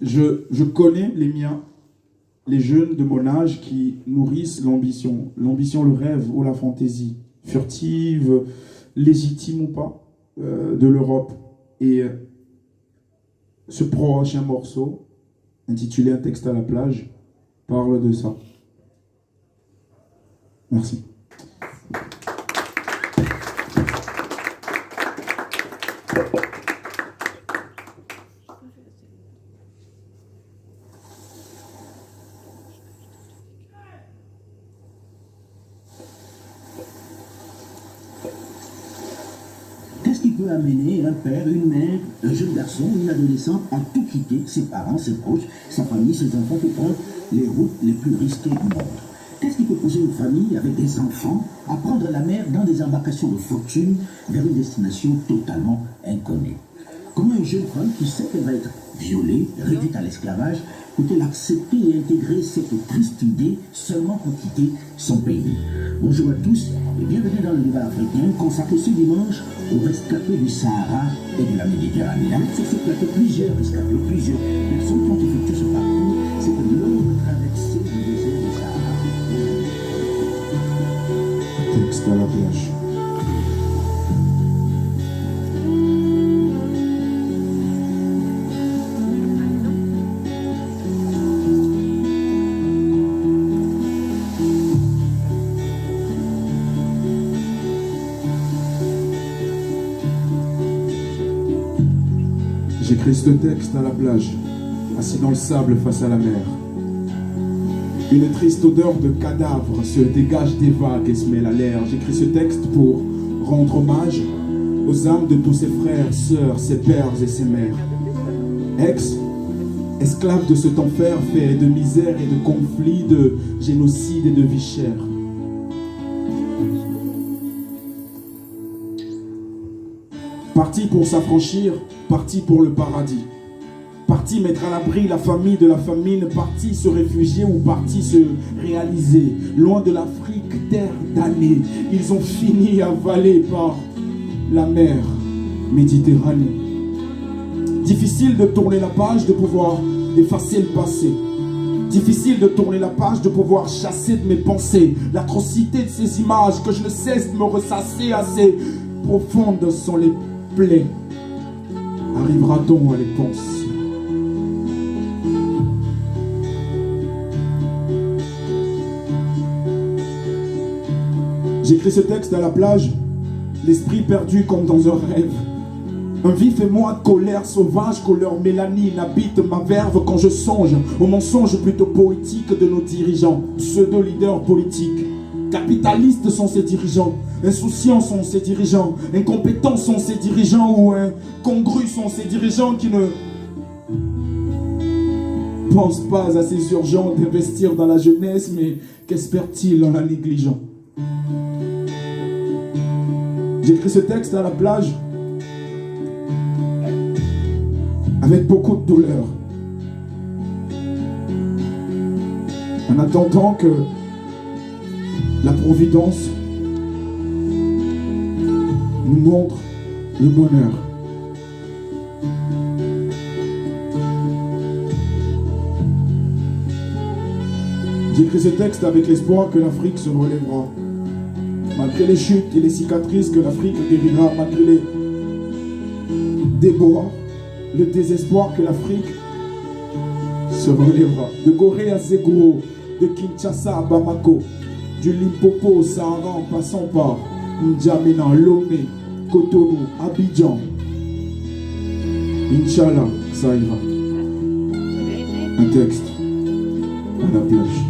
Je connais les miens, les jeunes de mon âge qui nourrissent l'ambition, le rêve ou la fantaisie, furtive, légitime ou pas, de l'Europe. Et ce prochain morceau, intitulé Un texte à la plage, parle de ça. Merci. Qu'est-ce qui peut amener un père, une mère, un jeune garçon, une adolescente à tout quitter, ses parents, ses proches, sa famille, ses enfants, pour prendre les routes les plus risquées du monde? Qu'est-ce qui peut pousser une famille avec des enfants à prendre la mer dans des embarcations de fortune vers une destination totalement inconnue? Comment une jeune femme qui sait qu'elle va être violée, réduite à l'esclavage, peut-elle accepter et intégrer cette triste idée seulement pour quitter son pays? Bonjour à tous et bienvenue dans le débat africain consacré ce dimanche aux rescapés du Sahara et de la Méditerranée. Avec sur ce plateau plusieurs rescapés, plusieurs personnes qui ont effectué ce parcours, cette longue traversée du désert du Sahara. Texte à la plage. J'écris ce texte à la plage, assis dans le sable face à la mer. Une triste odeur de cadavre se dégage des vagues et se mêle à l'air. J'écris ce texte pour rendre hommage aux âmes de tous ses frères, sœurs, ses pères et ses mères. Esclaves de cet enfer fait de misère et de conflits, de génocide et de vie chère. Parti pour s'affranchir, parti pour le paradis. Parti mettre à l'abri la famille de la famine, parti se réfugier ou parti se réaliser. Loin de l'Afrique, terre damnée, ils ont fini avalés par la mer Méditerranée. Difficile de tourner la page, de pouvoir effacer le passé. Difficile de tourner la page, de pouvoir chasser de mes pensées l'atrocité de ces images que je ne cesse de me ressasser. Assez profondes sont les plaies. Arrivera-t-on à les penser? J'écris ce texte à la plage, l'esprit perdu comme dans un rêve. Un vif émoi de colère sauvage, couleur mélanine habite ma verve quand je songe aux mensonges plutôt poétiques de nos dirigeants, pseudo-leaders politiques. Capitalistes sont ces dirigeants, insouciants sont ces dirigeants, incompétents sont ces dirigeants ou incongrus sont ces dirigeants qui ne pensent pas assez urgent d'investir dans la jeunesse, mais qu'espèrent-ils en la négligeant? J'écris ce texte à la plage avec beaucoup de douleur, en attendant que la Providence nous montre le bonheur. J'écris ce texte avec l'espoir que l'Afrique se relèvera. Malgré les chutes et les cicatrices, que l'Afrique guérira. Malgré les déboires, le désespoir, que l'Afrique se relèvera. De Gorée à Séguro, de Kinshasa à Bamako, du Limpopo au Sahara en passant par N'Djamena, Lomé, Cotonou, Abidjan. Inch'Allah, ça ira. Un texte à la plage.